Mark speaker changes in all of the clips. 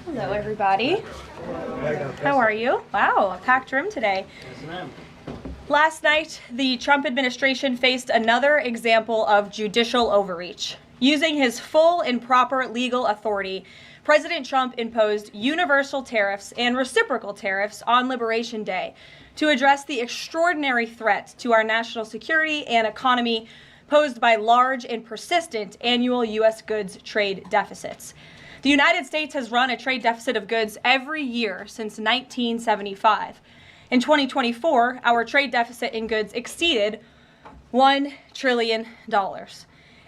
Speaker 1: Hello, everybody. How are you? Wow, a packed room today.
Speaker 2: Yes, ma'am.
Speaker 1: Last night, the Trump administration faced another example of judicial overreach. Using his full and proper legal authority, President Trump imposed universal tariffs and reciprocal tariffs on Liberation Day to address the extraordinary threat to our national security and economy posed by large and persistent annual U.S. goods trade deficits. The United States has run a trade deficit of goods every year since 1975. In 2024, our trade deficit in goods exceeded $1 trillion.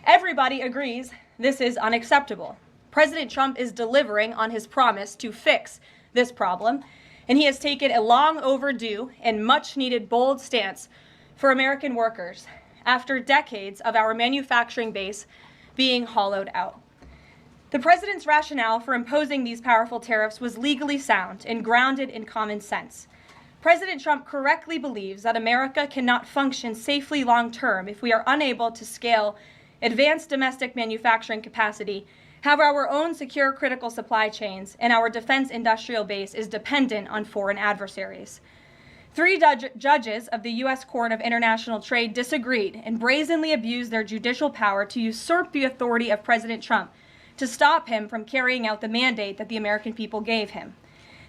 Speaker 1: Everybody agrees this is unacceptable. President Trump is delivering on his promise to fix this problem, and he has taken a long overdue and much needed bold stance for American workers after decades of our manufacturing base being hollowed out. The president's rationale for imposing these powerful tariffs was legally sound and grounded in common sense. President Trump correctly believes that America cannot function safely long-term if we are unable to scale advanced domestic manufacturing capacity, have our own secure critical supply chains, and our defense industrial base is dependent on foreign adversaries. Three judges of the U.S. Court of International Trade disagreed and brazenly abused their judicial power to usurp the authority of President Trump to stop him from carrying out the mandate that the American people gave him.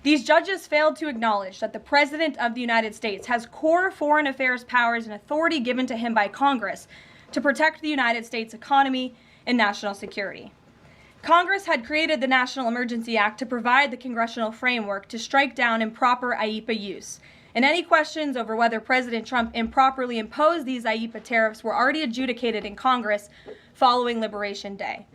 Speaker 1: These judges failed to acknowledge that the President of the United States has core foreign affairs powers and authority given to him by Congress to protect the United States economy and national security. Congress had created the National Emergency Act to provide the congressional framework to strike down improper IEEPA use, and any questions over whether President Trump improperly imposed these IEEPA tariffs were already adjudicated in Congress following Liberation Day.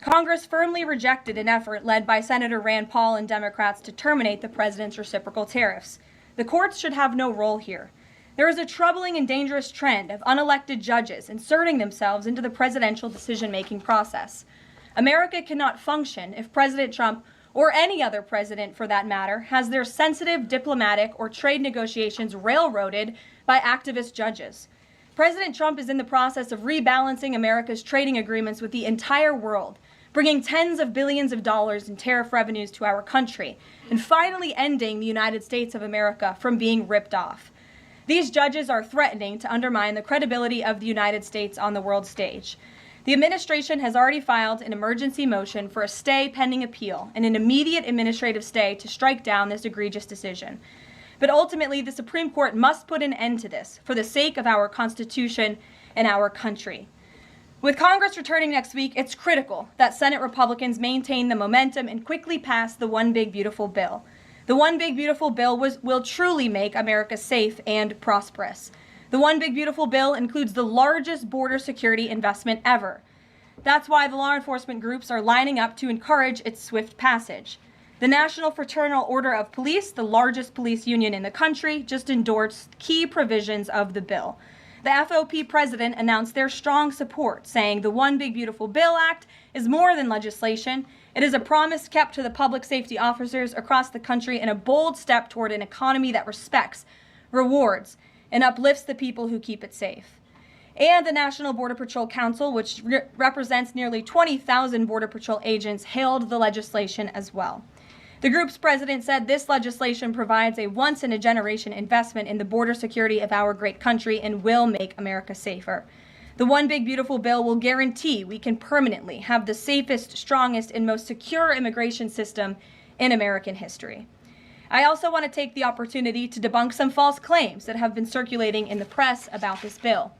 Speaker 1: Congress firmly rejected an effort led by Senator Rand Paul and Democrats to terminate the president's reciprocal tariffs. The courts should have no role here. There is a troubling and dangerous trend of unelected judges inserting themselves into the presidential decision-making process. America cannot function if President Trump, or any other president for that matter, has their sensitive diplomatic or trade negotiations railroaded by activist judges. President Trump is in the process of rebalancing America's trading agreements with the entire world, bringing tens of billions of dollars in tariff revenues to our country, and finally ending the United States of America from being ripped off. These judges are threatening to undermine the credibility of the United States on the world stage. The administration has already filed an emergency motion for a stay pending appeal and an immediate administrative stay to strike down this egregious decision. But ultimately, the Supreme Court must put an end to this for the sake of our Constitution and our country. With Congress returning next week, it's critical that Senate Republicans maintain the momentum and quickly pass the One Big Beautiful Bill. The One Big Beautiful Bill will truly make America safe and prosperous. The One Big Beautiful Bill includes the largest border security investment ever. That's why the law enforcement groups are lining up to encourage its swift passage. The National Fraternal Order of Police, the largest police union in the country, just endorsed key provisions of the bill. The FOP president announced their strong support, saying the One Big Beautiful Bill Act is more than legislation. It is a promise kept to the public safety officers across the country and a bold step toward an economy that respects, rewards, and uplifts the people who keep it safe. And the National Border Patrol Council, which represents nearly 20,000 Border Patrol agents, hailed the legislation as well. The group's president said this legislation provides a once-in-a-generation investment in the border security of our great country and will make America safer. The One Big Beautiful Bill will guarantee we can permanently have the safest, strongest, and most secure immigration system in American history. I also want to take the opportunity to debunk some false claims that have been circulating in the press about this bill.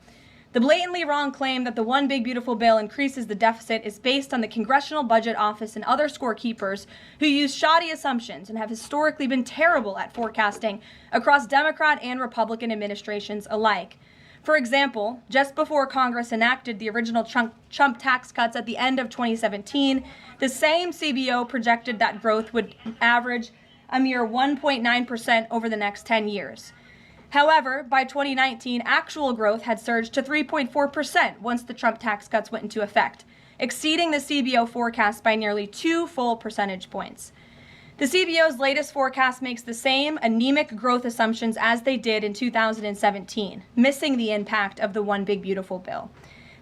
Speaker 1: The blatantly wrong claim that the One Big Beautiful Bill increases the deficit is based on the Congressional Budget Office and other scorekeepers who use shoddy assumptions and have historically been terrible at forecasting across Democrat and Republican administrations alike. For example, just before Congress enacted the original Trump tax cuts at the end of 2017, the same CBO projected that growth would average a mere 1.9% over the next 10 years. However, by 2019, actual growth had surged to 3.4% once the Trump tax cuts went into effect, exceeding the CBO forecast by nearly 2 full percentage points. The CBO's latest forecast makes the same anemic growth assumptions as they did in 2017, missing the impact of the One Big Beautiful Bill.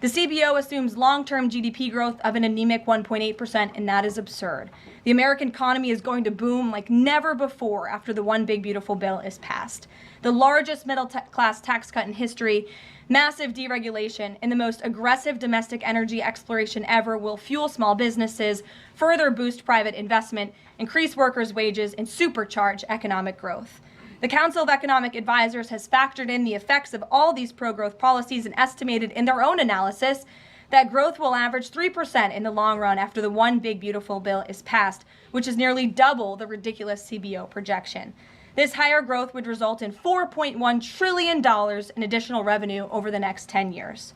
Speaker 1: The CBO assumes long-term GDP growth of an anemic 1.8%, and that is absurd. The American economy is going to boom like never before after the One Big Beautiful Bill is passed. The largest middle-class tax cut in history, massive deregulation, and the most aggressive domestic energy exploration ever will fuel small businesses, further boost private investment, increase workers' wages, and supercharge economic growth. The Council of Economic Advisors has factored in the effects of all these pro-growth policies and estimated in their own analysis that growth will average 3% in the long run after the One Big Beautiful Bill is passed, which is nearly double the ridiculous CBO projection. This higher growth would result in $4.1 trillion in additional revenue over the next 10 years.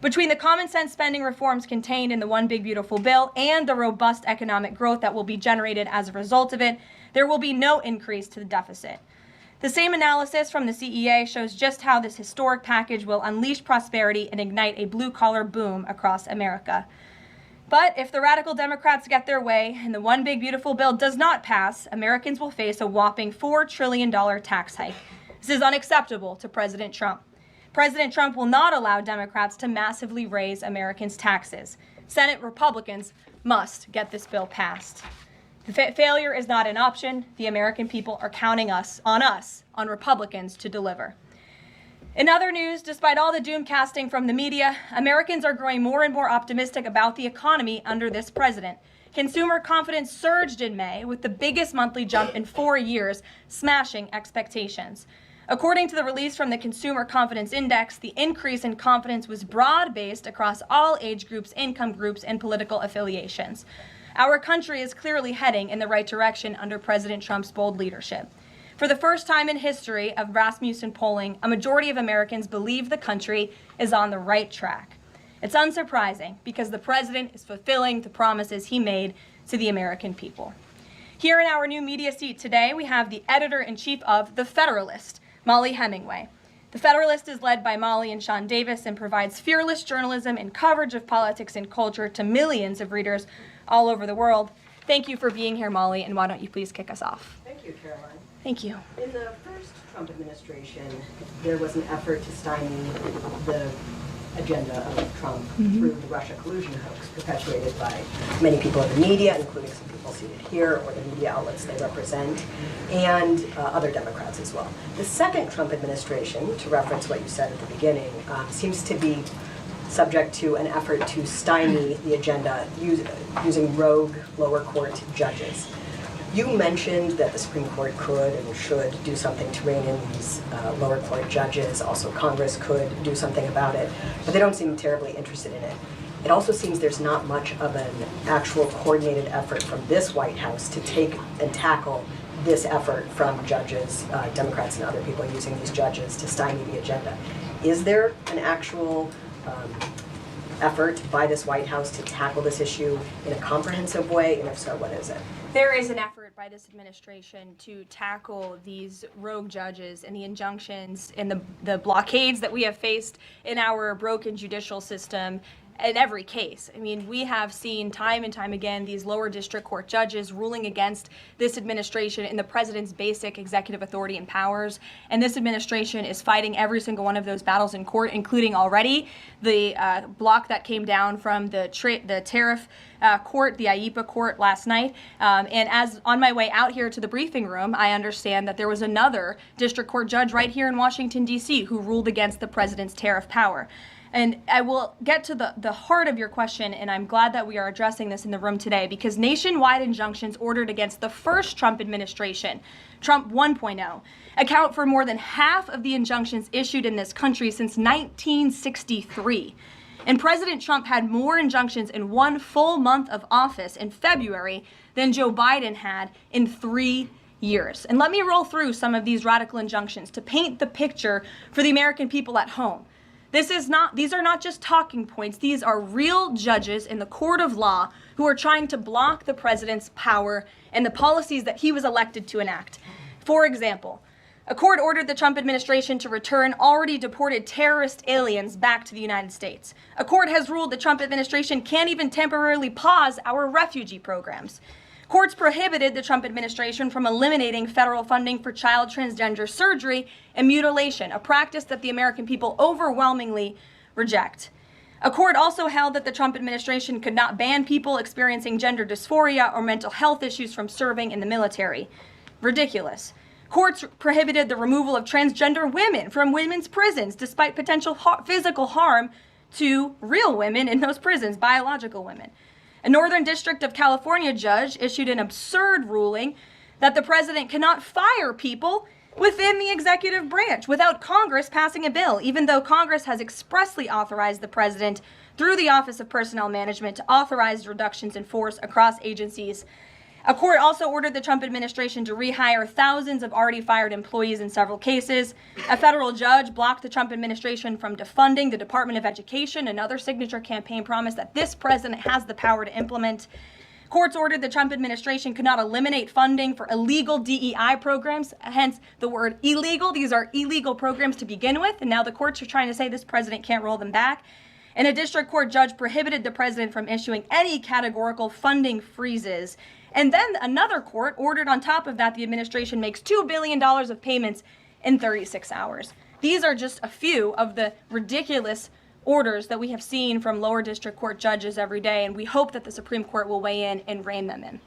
Speaker 1: Between the common sense spending reforms contained in the One Big Beautiful Bill and the robust economic growth that will be generated as a result of it, there will be no increase to the deficit. The same analysis from the CEA shows just how this historic package will unleash prosperity and ignite a blue-collar boom across America. But if the radical Democrats get their way and the One Big Beautiful Bill does not pass, Americans will face a whopping $4 trillion tax hike. This is unacceptable to President Trump. President Trump will not allow Democrats to massively raise Americans' taxes. Senate Republicans must get this bill passed. Failure is not an option. The American people are counting on Republicans to deliver. In other news, despite all the doom casting from the media, Americans are growing more and more optimistic about the economy under this president. Consumer confidence surged in May with the biggest monthly jump in 4 years, smashing expectations. According to the release from the Consumer Confidence Index, the increase in confidence was broad-based across all age groups, income groups, and political affiliations. Our country is clearly heading in the right direction under President Trump's bold leadership. For the first time in history of Rasmussen polling, a majority of Americans believe the country is on the right track. It's unsurprising because the president is fulfilling the promises he made to the American people. Here in our new media seat today, we have the editor-in-chief of The Federalist, Molly Hemingway. The Federalist is led by Molly and Sean Davis and provides fearless journalism and coverage of politics and culture to millions of readers all over the world. Thank you for being here, Molly, and why don't you please kick us off?
Speaker 2: Thank you, Caroline.
Speaker 1: Thank you.
Speaker 2: In the first Trump administration, there was an effort to stymie the agenda of Trump through the Russia collusion hoax perpetuated by many people in the media, including some people seated here, or the media outlets they represent, and other Democrats as well. The second Trump administration, to reference what you said at the beginning, seems to be subject to an effort to stymie the agenda using rogue lower court judges. You mentioned that the Supreme Court could and should do something to rein in these lower court judges. Also, Congress could do something about it, but they don't seem terribly interested in it. It also seems there's not much of an actual coordinated effort from this White House to take and tackle this effort from judges, Democrats and other people using these judges to stymie the agenda. Is there an actual effort by this White House to tackle this issue in a comprehensive way, and if so, what is it?
Speaker 1: There is an effort by this administration to tackle these rogue judges and the injunctions and the blockades that we have faced in our broken judicial system in every case. I mean, we have seen time and time again these lower district court judges ruling against this administration in the president's basic executive authority and powers. And this administration is fighting every single one of those battles in court, including already the block that came down from the tariff court, the IEPA court last night. And as on my way out here to the briefing room, I understand that there was another district court judge right here in Washington, D.C. who ruled against the president's tariff power. And I will get to the heart of your question, and I'm glad that we are addressing this in the room today, because nationwide injunctions ordered against the first Trump administration, Trump 1.0, account for more than half of the injunctions issued in this country since 1963. And President Trump had more injunctions in one full month of office in February than Joe Biden had in 3 years. And let me roll through some of these radical injunctions to paint the picture for the American people at home. These are not just talking points. These are real judges in the court of law who are trying to block the president's power and the policies that he was elected to enact. For example, a court ordered the Trump administration to return already deported terrorist aliens back to the United States. A court has ruled the Trump administration can't even temporarily pause our refugee programs. Courts prohibited the Trump administration from eliminating federal funding for child transgender surgery and mutilation, a practice that the American people overwhelmingly reject. A court also held that the Trump administration could not ban people experiencing gender dysphoria or mental health issues from serving in the military. Ridiculous. Courts prohibited the removal of transgender women from women's prisons despite potential physical harm to real women in those prisons, biological women. A Northern District of California judge issued an absurd ruling that the president cannot fire people within the executive branch without Congress passing a bill, even though Congress has expressly authorized the president through the Office of Personnel Management to authorize reductions in force across agencies. A court also ordered the Trump administration to rehire thousands of already fired employees in several cases. A federal judge blocked the Trump administration from defunding the Department of Education, another signature campaign promise that this president has the power to implement. Courts ordered the Trump administration could not eliminate funding for illegal DEI programs, hence the word illegal. These are illegal programs to begin with, and now the courts are trying to say this president can't roll them back. And a district court judge prohibited the president from issuing any categorical funding freezes. And then another court ordered on top of that the administration makes $2 billion of payments in 36 hours. These are just a few of the ridiculous orders that we have seen from lower district court judges every day, and we hope that the Supreme Court will weigh in and rein them in.